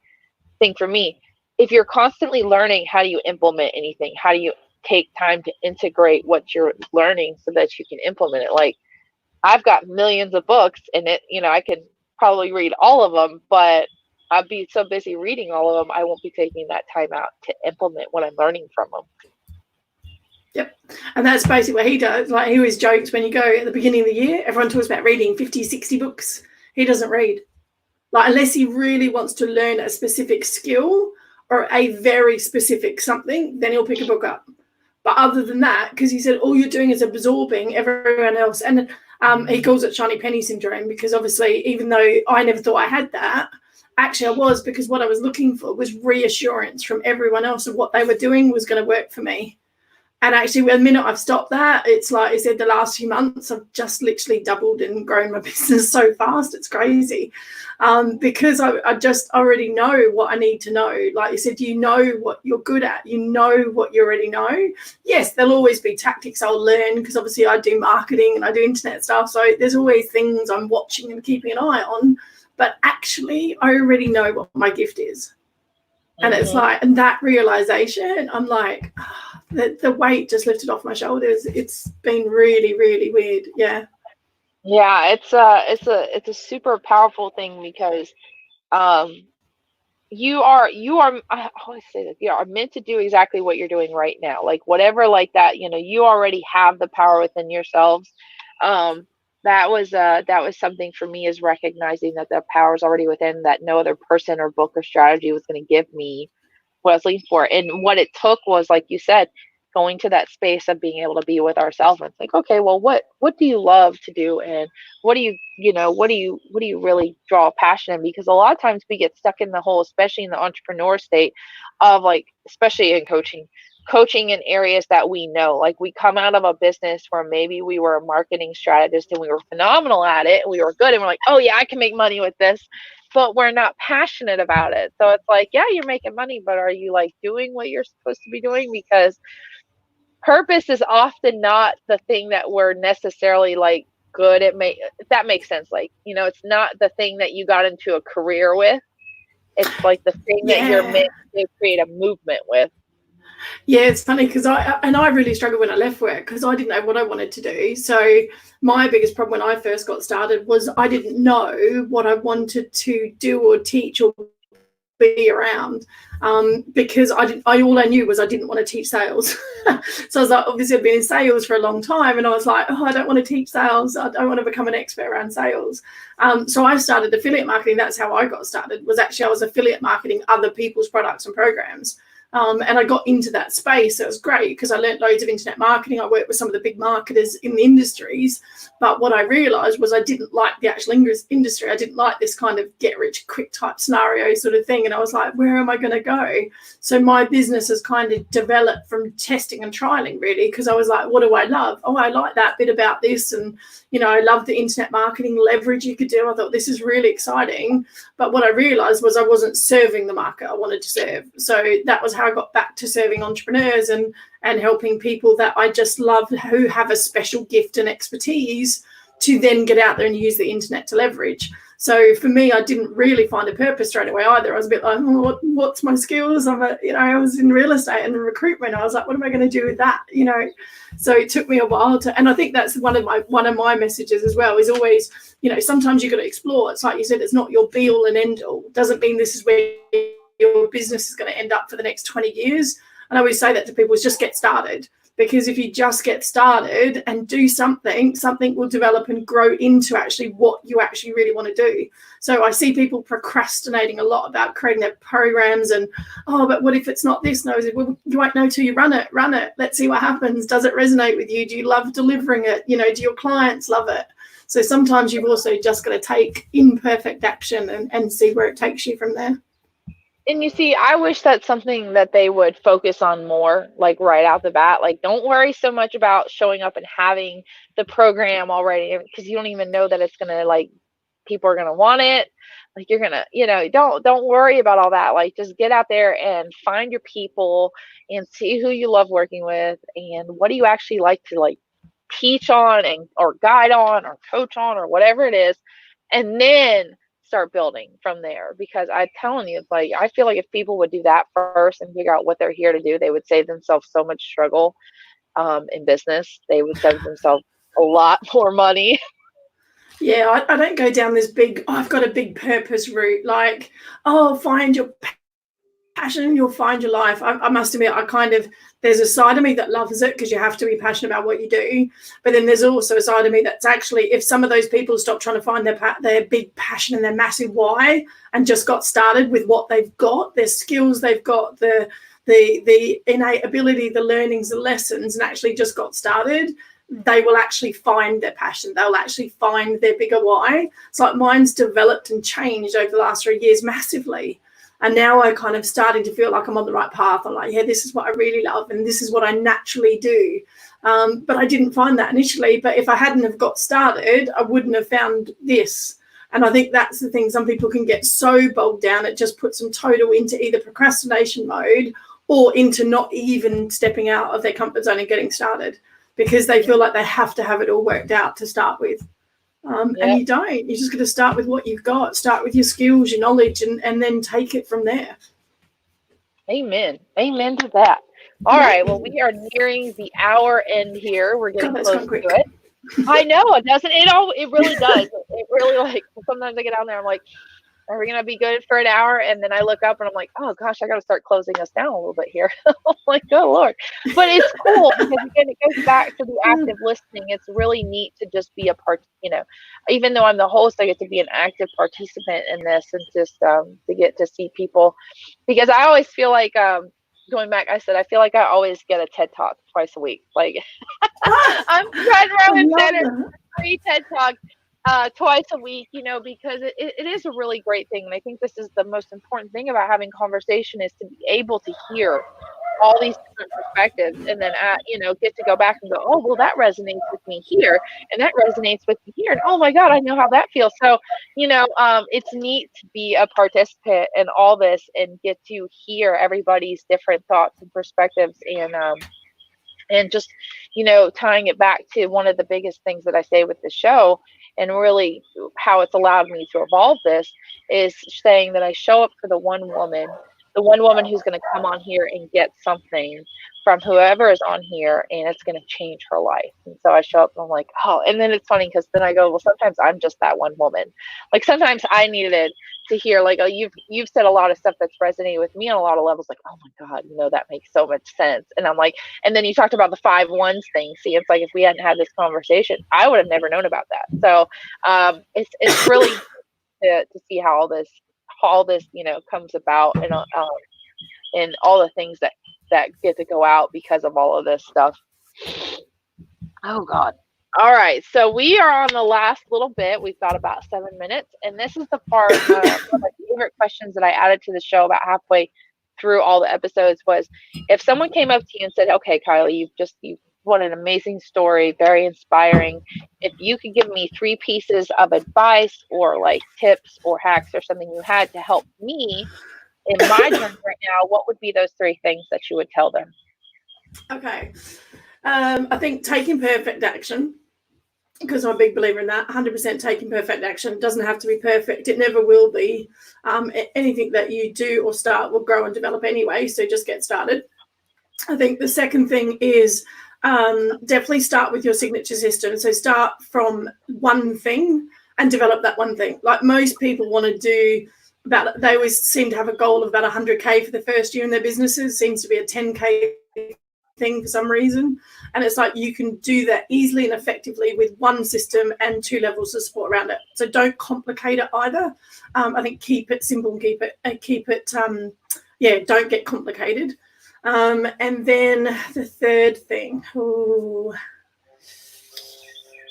thing for me. If you're constantly learning, how do you implement anything? How do you take time to integrate what you're learning so that you can implement it? Like, I've got millions of books and I can probably read all of them, but I'd be so busy reading all of them, I won't be taking that time out to implement what I'm learning from them. Yep. And that's basically what he does. Like he always jokes when you go at the beginning of the year, everyone talks about reading 50, 60 books. He doesn't read. Like unless he really wants to learn a specific skill or a very specific something, then he'll pick a book up. But other than that, because he said all you're doing is absorbing everyone else. And he calls it shiny penny syndrome, because obviously, even though I never thought I had that, actually I was, because what I was looking for was reassurance from everyone else of what they were doing was going to work for me. And actually, the minute I've stopped that, it's like I said, the last few months, I've just literally doubled and grown my business so fast. It's crazy. Because I just already know what I need to know. Like you said, you know what you're good at. You know what you already know. Yes, there'll always be tactics I'll learn, because obviously I do marketing and I do internet stuff. So there's always things I'm watching and keeping an eye on. But actually, I already know what my gift is. And it's like, and that realization, I'm like, the weight just lifted off my shoulders. It's been really, really weird. Yeah. Yeah, it's a super powerful thing, because you are I always say that you are meant to do exactly what you're doing right now. Like whatever like that, you already have the power within yourselves. That was something for me, is recognizing that the power is already within, that no other person or book or strategy was going to give me what I was looking for. And what it took was, like you said, going to that space of being able to be with ourselves and think, okay, well, what do you love to do, and what do you really draw passion in? Because a lot of times we get stuck in the hole, especially in the entrepreneur state of, like, especially in coaching in areas that we know. Like, we come out of a business where maybe we were a marketing strategist and we were phenomenal at it and we were good and we're like, oh yeah, I can make money with this, but we're not passionate about it. So it's like, yeah, you're making money, but are you like doing what you're supposed to be doing? Because purpose is often not the thing that we're necessarily like good at. If that makes sense. Like, it's not the thing that you got into a career with. It's like the thing that you're meant to create a movement with. Yeah, it's funny because I really struggled when I left work, because I didn't know what I wanted to do. So my biggest problem when I first got started was I didn't know what I wanted to do or teach or be around, because all I knew was I didn't want to teach sales. So I was like, obviously I've been in sales for a long time, and I was like, I don't want to teach sales. I don't want to become an expert around sales. So I started affiliate marketing. That's how I got started. Was actually I was affiliate marketing other people's products and programs. And I got into that space. It was great because I learned loads of internet marketing. I worked with some of the big marketers in the industries. But what I realized was I didn't like the actual industry. I didn't like this kind of get rich quick type scenario sort of thing. And I was like, where am I going to go? So my business has kind of developed from testing and trialing, really, because I was like, what do I love? Oh, I like that bit about this. And, I love the internet marketing leverage you could do. I thought this is really exciting. But what I realized was I wasn't serving the market I wanted to serve. So that was how I got back to serving entrepreneurs and helping people that I just love, who have a special gift and expertise to then get out there and use the internet to leverage. So for me, I didn't really find a purpose straight away either. I was a bit like, what's my skills? I was in real estate and recruitment. I was like, what am I going to do with that? So it took me a while and I think that's one of my messages as well, is always, sometimes you've got to explore. It's like you said, it's not your be all and end all. Doesn't mean this is where your business is going to end up for the next 20 years. And I always say that to people, is just get started. because if you just get started and do something, something will develop and grow into actually what you actually really want to do. So I see people procrastinating a lot about creating their programs and, oh, but what if it's not this? No, well, you won't know till you run it. Let's see what happens. Does it resonate with you? Do you love delivering it? You know, do your clients love it? So sometimes you've also just got to take imperfect action and see where it takes you from there. And you see, I wish that's something that they would focus on more, like right out the bat. Like, don't worry so much about showing up and having the program already, because you don't even know that it's gonna, like, people are gonna want it. Like, you're gonna, don't worry about all that. Like, just get out there and find your people and see who you love working with and what do you actually like to, like, teach on and or guide on or coach on or whatever it is, and then start building from there. Because I'm telling you, like, I feel like if people would do that first and figure out what they're here to do, they would save themselves so much struggle in business. They would save themselves a lot more money. Yeah, I don't go down this big, I've got a big purpose route, like, oh, find your passion, you'll find your life. I must admit, there's a side of me that loves it because you have to be passionate about what you do. But then there's also a side of me that's actually, if some of those people stop trying to find their big passion and their massive why and just got started with what they've got, their skills they've got, the innate ability, the learnings, the lessons, and actually just got started, they will actually find their passion. They'll actually find their bigger why. It's like mine's developed and changed over the last 3 years massively. And now I'm kind of starting to feel like I'm on the right path. I'm like, yeah, this is what I really love and this is what I naturally do. But I didn't find that initially. But if I hadn't have got started, I wouldn't have found this. And I think that's the thing. Some people can get so bogged down, it just puts them total into either procrastination mode or into not even stepping out of their comfort zone and getting started because they feel like they have to have it all worked out to start with. And you don't. You're just going to start with what you've got. Start with your skills, your knowledge, and then take it from there. Amen. Amen to that. All right. Well, we are nearing the hour end here. We're getting close to it. I know it doesn't. It really does. It really, like, sometimes I get down there. I'm like, are we gonna be good for an hour? And then I look up and I'm like, oh gosh, I got to start closing us down a little bit here. I'm like, oh Lord. But it's cool because again, it goes back to the active listening. It's really neat to just be a part. Even though I'm the host, I get to be an active participant in this and just to get to see people. Because I always feel like going back, I said I feel like I always get a TED Talk twice a week. Like I'm trying to run with free TED Talk twice a week, because it is a really great thing. And I think this is the most important thing about having conversation is to be able to hear all these different perspectives and then, get to go back and go, oh, well, that resonates with me here. And that resonates with me here. And oh my God, I know how that feels. So, it's neat to be a participant in all this and get to hear everybody's different thoughts and perspectives and just, tying it back to one of the biggest things that I say with the show and really how it's allowed me to evolve this is saying that I show up for the one woman who's going to come on here and get something from whoever is on here and it's going to change her life. And so I show up and I'm like, oh, and then it's funny because then I go, well, sometimes I'm just that one woman. Like sometimes I needed to hear like, oh, you've said a lot of stuff that's resonated with me on a lot of levels. Like, oh my God, that makes so much sense. And I'm like, and then you talked about the 5 1s thing. See, it's like if we hadn't had this conversation, I would have never known about that. So it's really to see how all this comes about and all the things that get to go out because of all of this stuff. Oh God. All right. So we are on the last little bit. We've got about 7 minutes. And this is the part one of my favorite questions that I added to the show about halfway through all the episodes was if someone came up to you and said, okay, Kylie, you've what an amazing story, very inspiring. If you could give me 3 pieces of advice or like tips or hacks or something you had to help me in my journey right now, what would be those 3 things that you would tell them? Okay. I think taking perfect action, because I'm a big believer in that. 100% taking perfect action. It doesn't have to be perfect. It never will be. Anything that you do or start will grow and develop anyway, so just get started. I think the second thing is definitely start with your signature system. So start from one thing and develop that one thing. Like most people want to do they always seem to have a goal of about 100K for the first year in their businesses. Seems to be a 10K thing for some reason. And it's like you can do that easily and effectively with one system and 2 levels of support around it. So don't complicate it either. I think keep it simple and keep it don't get complicated. And then the third thing,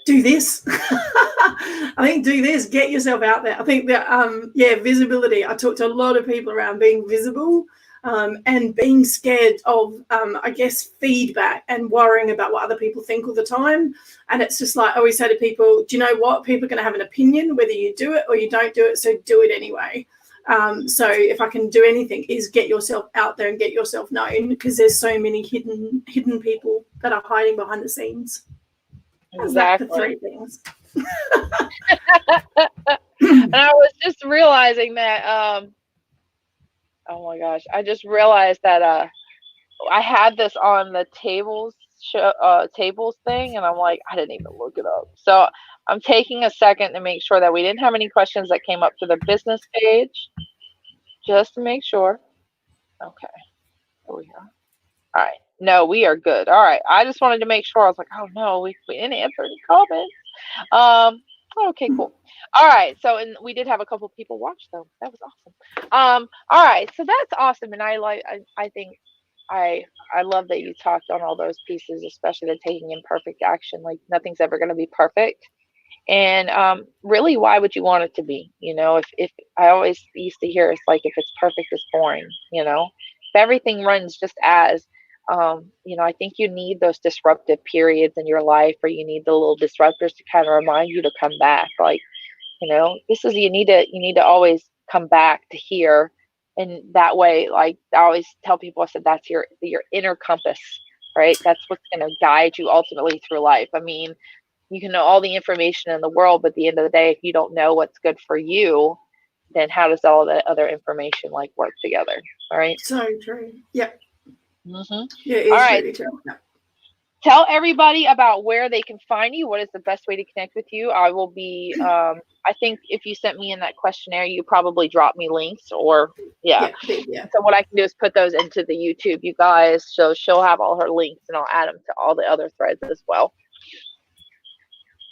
do this. I think do this, get yourself out there. I think that, visibility. I talked to a lot of people around being visible and being scared of, feedback and worrying about what other people think all the time. And it's just like I always say to people, do you know what? People are going to have an opinion whether you do it or you don't do it, so do it anyway. So if I can do anything is get yourself out there and get yourself known, because there's so many hidden people that are hiding behind the scenes. Exactly. The 3 things. And I was just realizing that, oh my gosh, I just realized that I had this on the tables thing, and I'm like, I didn't even look it up. So I'm taking a second to make sure that we didn't have any questions that came up to the business page, just to make sure. Okay, here we go. All right. No, we are good. All right. I just wanted to make sure. I was like, oh no, we didn't answer any comments. Okay, cool. All right. So, and we did have a couple people watch though. That was awesome. All right. So that's awesome. And I think I love that you talked on all those pieces, especially the taking imperfect action. Like nothing's ever going to be perfect. And really, why would you want it to be? You know, if I always used to hear, it's like if it's perfect, it's boring. You know, if everything runs just as, I think you need those disruptive periods in your life, or you need the little disruptors to kind of remind you to come back. Like, this is you need to always come back to here, and that way, like I always tell people, I said that's your inner compass, right? That's what's going to guide you ultimately through life. I mean, you can know all the information in the world, but at the end of the day, if you don't know what's good for you, then how does all the other information like work together? All right. So true. Yep. Mm-hmm. Yeah, it is all right. really true. Yep. Tell everybody about where they can find you. What is the best way to connect with you? I will be, I think if you sent me in that questionnaire, you probably drop me links or yeah. So what I can do is put those into the YouTube, you guys. So she'll have all her links and I'll add them to all the other threads as well.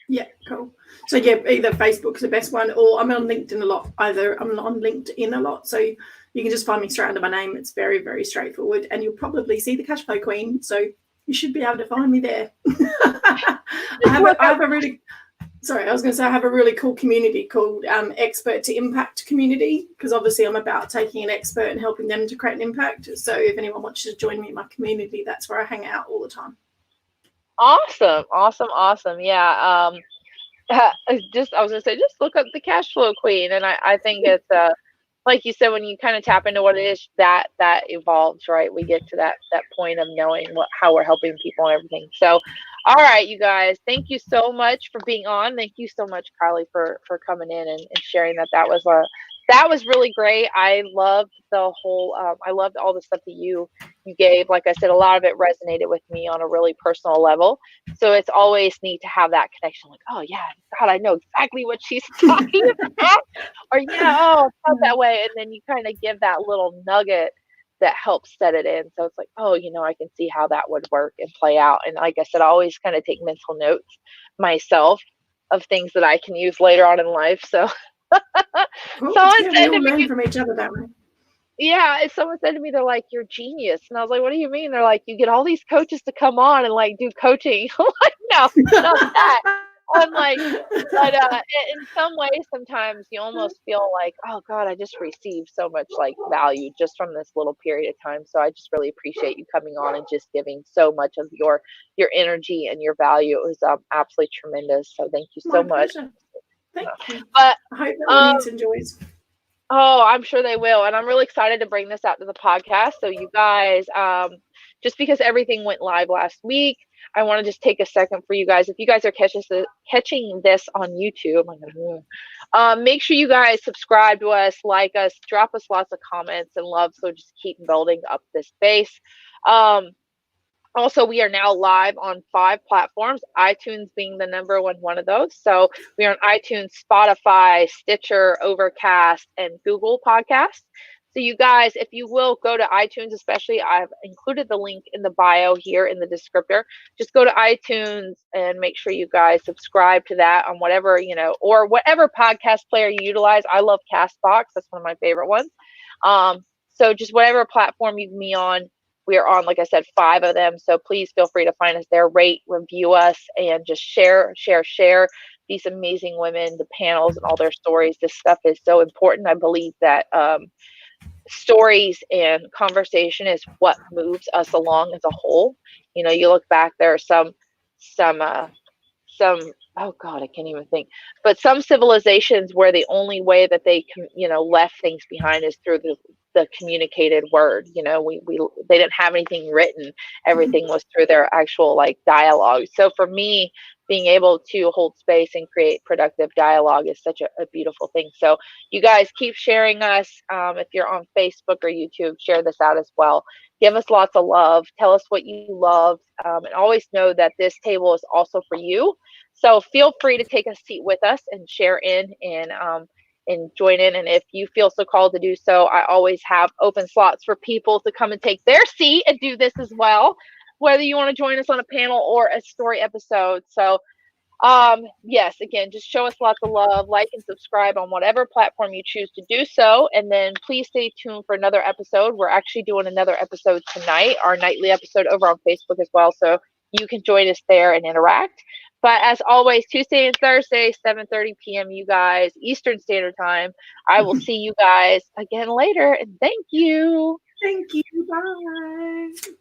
Yeah, cool. So yeah, either Facebook's the best one, or I'm on LinkedIn a lot. I'm on LinkedIn a lot, so you can just find me straight under my name. It's very, very straightforward, and you'll probably see the Cash Flow Queen. So you should be able to find me there. I have a really cool community called Expert to Impact Community, because obviously I'm about taking an expert and helping them to create an impact. So if anyone wants to join me in my community, that's where I hang out all the time. Awesome. Yeah. I was gonna say, just look up the Cash Flow Queen, and I think it's like you said, when you kind of tap into what it is, that evolves, right? We get to that point of knowing how we're helping people and everything. So, all right, you guys, thank you so much for being on. Thank you so much, Kylie, for coming in and sharing that. That was really great. I loved the whole. I loved all the stuff that you gave. Like I said, a lot of it resonated with me on a really personal level. So it's always neat to have that connection. Like, oh yeah, God, I know exactly what she's talking about. Or yeah, oh, it's not that way. And then you kind of give that little nugget that helps set it in. So it's like, oh, I can see how that would work and play out. And like I said, I always kind of take mental notes myself of things that I can use later on in life. So. Cool. We all learn from each other that way. Yeah, someone said to me, they're like, you're genius. And I was like, what do you mean? They're like, you get all these coaches to come on and like do coaching. I'm like, no, not that. I'm like, but in some ways, sometimes you almost feel like, oh God, I just received so much like value just from this little period of time. So I just really appreciate you coming on and just giving so much of your energy and your value. It was absolutely tremendous. So thank you so much. Thank you. But I hope the audience enjoys. Oh, I'm sure they will. And I'm really excited to bring this out to the podcast. So you guys, just because everything went live last week, I want to just take a second for you guys. If you guys are catching this on YouTube, make sure you guys subscribe to us, like us, drop us lots of comments and love. So just keep building up this base. Also, we are now live on 5 platforms, iTunes being the number one of those. So we are on iTunes, Spotify, Stitcher, Overcast, and Google Podcasts. So you guys, if you will go to iTunes, especially, I've included the link in the bio here in the descriptor. Just go to iTunes and make sure you guys subscribe to that on whatever, or whatever podcast player you utilize. I love Castbox. That's one of my favorite ones. So just whatever platform you can be on, we are on, like I said, 5 of them. So please feel free to find us there, rate, review us, and just share these amazing women, the panels, and all their stories. This stuff is so important. I believe that stories and conversation is what moves us along as a whole. You look back, there are some oh god, I can't even think, but some civilizations where the only way that they can left things behind is through the communicated word. We they didn't have anything written. Everything was through their actual dialogue. So for me, being able to hold space and create productive dialogue is such a beautiful thing. So you guys keep sharing us. If you're on Facebook or YouTube, share this out as well. Give us lots of love. Tell us what you love, and always know that this table is also for you. So feel free to take a seat with us and share in and join in. And if you feel so called to do so, I always have open slots for people to come and take their seat and do this as well, whether you want to join us on a panel or a story episode. So yes, again, just show us lots of love, like and subscribe on whatever platform you choose to do so. And then please stay tuned for another episode. We're actually doing another episode tonight, our nightly episode over on Facebook as well. So you can join us there and interact. But as always, Tuesday and Thursday, 7:30 p.m. you guys, Eastern Standard Time. I will see you guys again later. And thank you. Thank you. Bye.